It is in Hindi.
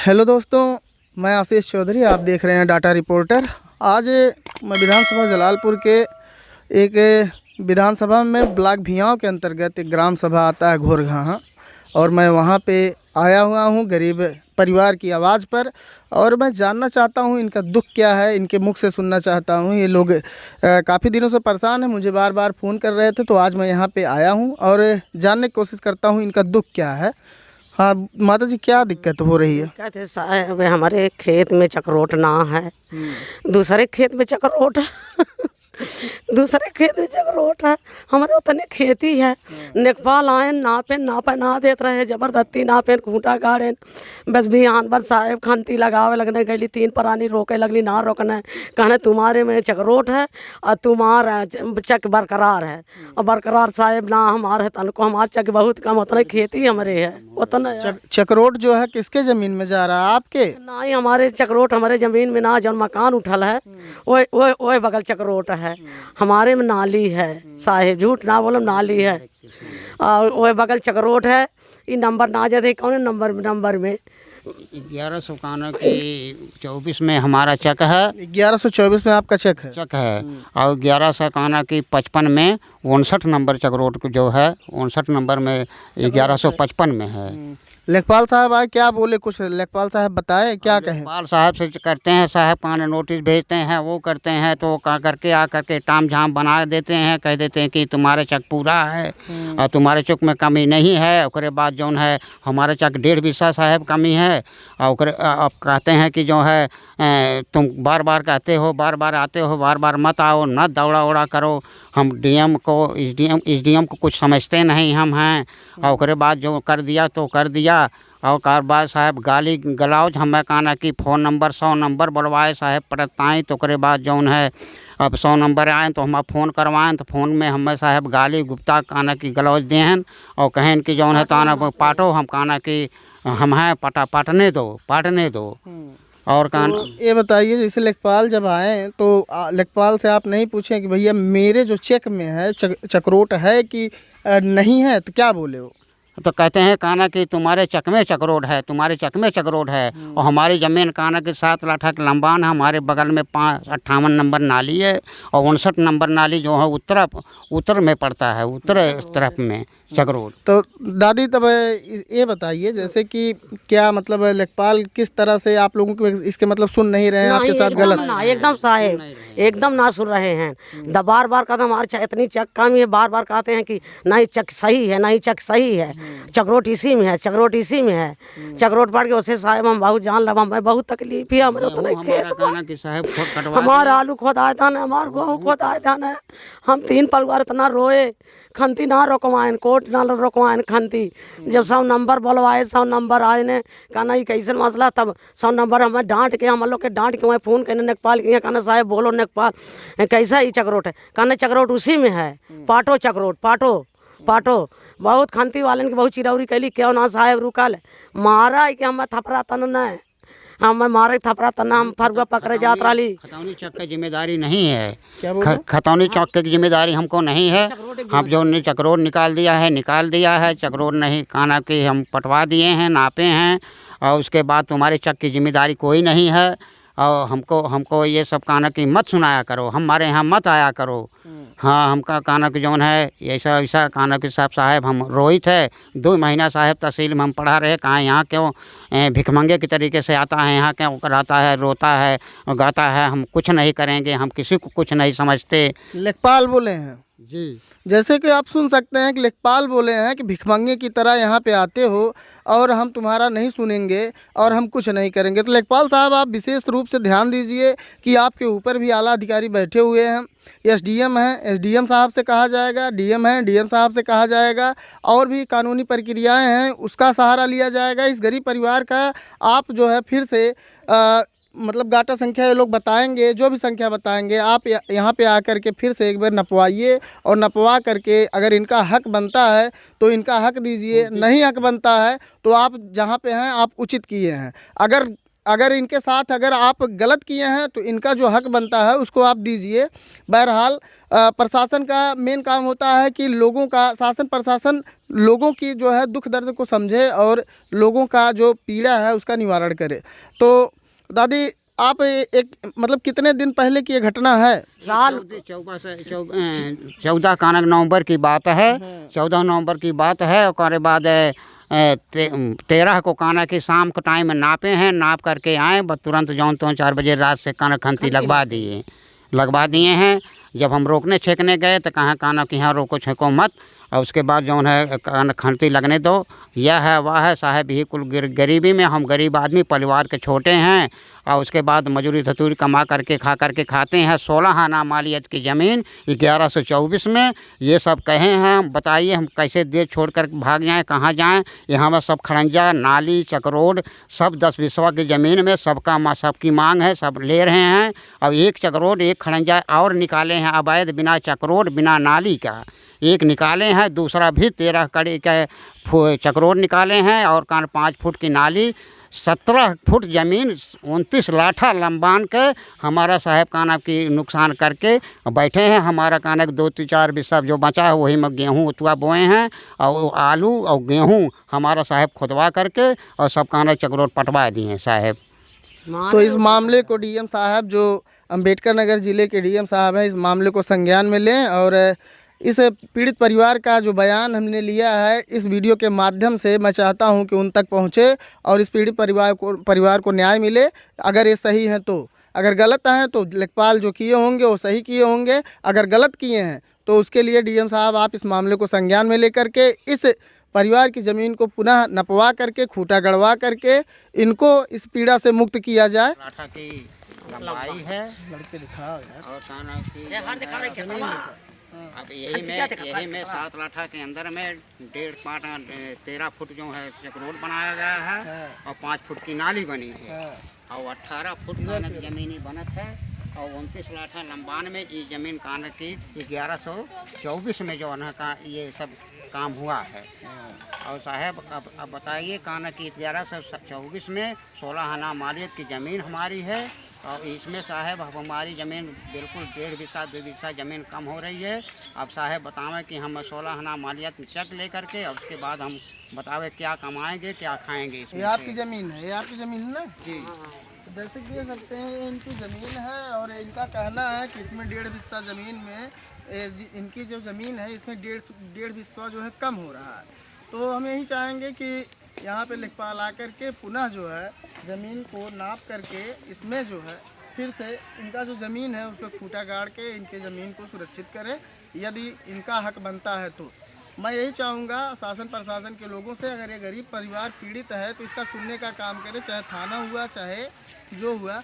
हेलो दोस्तों, मैं आशीष चौधरी, आप देख रहे हैं डाटा रिपोर्टर। आज मैं विधानसभा जलालपुर के एक विधानसभा में ब्लॉक भियाँव के अंतर्गत एक ग्राम सभा आता है घोरघाहा, और मैं वहाँ पे आया हुआ हूँ गरीब परिवार की आवाज़ पर। और मैं जानना चाहता हूँ इनका दुख क्या है, इनके मुख से सुनना चाहता हूँ। ये लोग काफ़ी दिनों से परेशान हैं, मुझे बार बार फ़ोन कर रहे थे, तो आज मैं यहाँ पे आया हूँ और जानने की कोशिश करता हूँ इनका दुख क्या है। हाँ माता जी, क्या दिक्कत हो रही है? दिक्कत है साहब, हमारे खेत में चक्रोट ना है, दूसरे खेत में चक्रोट दूसरे खेत में चक्रोट है, हमारे उतने खेती है। नेकपाल आए नापे ना देते रहे, जबरदस्ती नापे खूंटा गाड़े, बस बिहान भर साहेब खंती लगावे लगने गई, 3 प्राणी रोके लगली, ना रोकना कहने तुम्हारे में चक्रोट है और तुम्हारा चक बरकरार है। और बरकरार साहेब ना हमारे तन को, हमारे चक बहुत कम, उतना खेती हमारे है उतना। चक्रोट जो है किसके ज़मीन में जा रहा है? आपके? ना ही हमारे चक्रोट हमारे ज़मीन में ना, जौन मकान उठल है वो बगल चक्रोट है, हमारे में नाली है साहेब, झूठ ना बोलो, नाली है और वो बगल चक्रोट है। ये नंबर ना जाते कौन नंबर में 1191 के 24 में हमारा चक है। 1124 में आपका चक है? और 1191 की 55 में 59 नंबर चक्रोट को जो है 59 नंबर में 1155 में है। लेखपाल साहब आए, क्या बोले? कुछ लेखपाल साहब बताए, क्या कहें? लेखपाल साहब से करते हैं, साहब कान नोटिस भेजते हैं, वो करते हैं तो का करके आ करके टाम झाम बना देते हैं, कह देते हैं कि तुम्हारे चक पूरा है और तुम्हारे चक में कमी नहीं है। उसके बाद जो है हमारे चक 1.5 बिस्सा साहब कमी है। और अब कहते हैं कि जो है तुम बार बार कहते हो, बार बार आते हो, बार बार मत आओ, न दौड़ा उड़ा करो। हम डीएम को एसडीएम को कुछ समझते नहीं हम हैं। और उसके बाद जो कर दिया तो कर दिया। और कारबार साहब गाली गलौज हमें कहना कि फ़ोन नंबर 100 नंबर बुलवाए साहब पटताएँ। तो उसके बाद जो है अब 100 नंबर आए तो हम फ़ोन करवाएं, तो फ़ोन में हमें साहब गाली गुप्ता कहना कि गलौज दें और कहें कि जो है ताना पाटो। हम कहना कि हम हैं पाटने दो। और तो ये बताइए, जैसे लेखपाल जब आए तो लेखपाल से आप नहीं पूछें कि भैया मेरे जो चेक में है चक्रोट है कि नहीं है, तो क्या बोले वो? तो कहते हैं कहना कि तुम्हारे चक में चक्रोट है, तुम्हारे चक में चक्रोट है। और हमारी ज़मीन कहना कि 7 लाठक लंबान है, हमारे बगल में 58 नंबर नाली है और 59 नंबर नाली जो है उत्तर में पड़ता है, उत्तर तरफ में चक्रोट। तो दादी तब ये बताइए, जैसे कि क्या मतलब लेखपाल किस तरह से आप लोगों को इसके मतलब सुन नहीं रहे हैं, आपके साथ गलत? ना एकदम साहेब, एकदम ना सुन रहे हैं। बार बार कहते हमारे इतनी चक कम है, बार बार कहते हैं कि नहीं चक सही है, नहीं चक सही है, चक्रोट इसी में है, चक्रोट इसी में है। चक्रोट पड़ के उसे साहेब हम बहुत जान लगा, हमें बहुत तकलीफ है हमारे उतना खेत, हमारा आलू खोदाए था ना, हमारे गेहूँ खोदाए था ना, हम 3 परिवार इतना रोए, खंती ना रोकवाएं, कोर्ट ना रोकवाएं खंती। जब 100 नंबर बोलवाए, 100 नंबर आए ने कहना ये कैसे मसला, तब 100 नंबर हमें डांट के, हम लोग के डांट के वहाँ फ़ोन करने नेकपाल के, कहना साहब बोलो नेकपाल कैसा ही चक्रोट है, कहना चक्रोट उसी में है, पाटो चक्रोट पाटो। बहुत खंती वाले की बहुत चिरौरी कैली, क्यों ना साहेब रुकल, मारा कि हमें थपरा तन न, हमें मारे थपरा तना, हम फरुआ पकड़े जात रही। खतौनी चक की जिम्मेदारी नहीं है, क्या बोले? खतौनी चौक की जिम्मेदारी हमको नहीं है। हम जो चक्रोट निकाल दिया है, चक्रोट नहीं कहना कि हम पटवा दिए हैं, नापे हैं। और उसके बाद तुम्हारे चक की जिम्मेदारी कोई नहीं है। और हमको ये सब कहना कि मत सुनाया करो, हमारे यहाँ मत आया करो। हाँ, हमका कहना कि जौन है ऐसा कहना कि साहब हम रोहित है, 2 महीना साहब तहसील में हम पढ़ा रहे, कहाँ यहाँ क्यों भिखमंगे की तरीके से आता है, यहाँ क्यों कराता है, रोता है और गाता है, हम कुछ नहीं करेंगे, हम किसी को कुछ नहीं समझते। लेखपाल बोले हैं जी, जैसे कि आप सुन सकते हैं कि लेखपाल बोले हैं कि भिखमंगे की तरह यहाँ पे आते हो और हम तुम्हारा नहीं सुनेंगे और हम कुछ नहीं करेंगे। तो लेखपाल साहब आप विशेष रूप से ध्यान दीजिए कि आपके ऊपर भी आला अधिकारी बैठे हुए हैं, एसडीएम हैं, एसडीएम साहब से कहा जाएगा, डीएम हैं, डीएम साहब से कहा जाएगा, और भी कानूनी प्रक्रियाएं हैं उसका सहारा लिया जाएगा। इस गरीब परिवार का आप जो है फिर से मतलब गाटा संख्या ये लोग बताएंगे, जो भी संख्या बताएंगे आप यहाँ पे आकर के फिर से एक बार नपवाइए, और नपवा करके अगर इनका हक बनता है तो इनका हक दीजिए, नहीं हक बनता है तो आप जहाँ पे हैं आप उचित किए हैं। अगर अगर इनके साथ अगर आप गलत किए हैं तो इनका जो हक बनता है उसको आप दीजिए। बहरहाल प्रशासन का मेन काम होता है कि लोगों का, शासन प्रशासन लोगों की जो है दुख दर्द को समझे और लोगों का जो पीड़ा है उसका निवारण करे। तो दादी आप एक मतलब कितने दिन पहले की ये घटना है? साल 14 कानक नवंबर की बात है। 14 नवंबर की बात है। और बाद 13 को काना की शाम को टाइम में नापे हैं, नाप करके आए बस तुरंत जौन तो 4 बजे रात से काना खंती लगवा दिए हैं। जब हम रोकने छेकने गए तो कहाँ काना कि यहाँ रोको छेको मत, और उसके बाद जौन है काना खंती लगने दो। यह है वह है साहब, यही कुल गरीबी में हम गरीब आदमी परिवार के छोटे हैं, और उसके बाद मजूरी धतूरी कमा करके खाते हैं। 16 आना मालियत की ज़मीन 1124 में ये सब कहे हैं। हम बताइए हम कैसे देश छोड़ कर भाग जाएं, कहाँ जाएं? यहाँ में सब खड़ंजा नाली चकरोड सब 10 बिस्वा की ज़मीन में सबकी मांग है, सब ले रहे हैं। अब एक चकरोड एक खड़ंजा और निकाले हैं अवैध, बिना चकरोड बिना नाली का एक निकाले हैं, दूसरा भी 13 कड़ी के चकरोड निकाले हैं, और 5 फुट की नाली, 17 फुट ज़मीन 29 लाठा लंबान के हमारा साहब काना की नुकसान करके बैठे हैं। हमारा काना 2-4 बिस्सा जो बचा है वही में गेहूँ उतवा बोए हैं, और आलू और गेहूँ हमारा साहब खुदवा करके और सब काना चकरोट पटवा दिए हैं साहब। तो इस मामले को डीएम साहब, जो अंबेडकर नगर ज़िले के डीएम साहब हैं, इस मामले को संज्ञान में लें और इस पीड़ित परिवार का जो बयान हमने लिया है इस वीडियो के माध्यम से मैं चाहता हूं कि उन तक पहुंचे और इस पीड़ित परिवार को न्याय मिले। अगर ये सही हैं तो, अगर गलत हैं तो लेखपाल जो किए होंगे वो सही किए होंगे, अगर गलत किए हैं तो उसके लिए डीएम साहब आप इस मामले को संज्ञान में लेकर के इस परिवार की ज़मीन को पुनः नपवा करके, खूंटा गड़वा करके इनको इस पीड़ा से मुक्त किया जाए। लाठा की लंबाई है लड़के दिखाओ यार, और काना की अब यही में 7 लाठा के अंदर में 13 फुट जो है चकरोट बनाया गया है, और 5 फुट की नाली बनी है, और 18 फुट ज़मीनी बनत है, और 29 लाठा लंबान में ये ज़मीन काना की 1124 में जो है का ये सब काम हुआ है। और साहब अब बताइए काना की 1124 में 16 आना मालियत की ज़मीन हमारी है, और इसमें साहब हमारी ज़मीन बिल्कुल 1.5 बिस्सा 2 बिस्सा ज़मीन कम हो रही है। अब साहब बतावें कि हम 16 आना मालियत में चेक ले करके और उसके बाद हम बतावें क्या कमाएंगे क्या खाएंगे। इसमें ये आपकी ज़मीन है, ये आपकी ज़मीन है ना जी। तो जैसे कि देख सकते हैं ये इनकी ज़मीन है और इनका कहना है कि इसमें 1.5 बिस्सा ज़मीन में इनकी जो ज़मीन है इसमें 1.5 बिस्सा जो है कम हो रहा है। तो हम यही चाहेंगे कि यहाँ पे लेखपाल आकर के पुनः जो है ज़मीन को नाप करके इसमें जो है फिर से इनका जो ज़मीन है उस पर खूंटा गाड़ के इनके ज़मीन को सुरक्षित करें, यदि इनका हक बनता है तो। मैं यही चाहूँगा शासन प्रशासन के लोगों से, अगर ये गरीब परिवार पीड़ित है तो इसका सुनने का काम करे, चाहे थाना हुआ चाहे जो हुआ,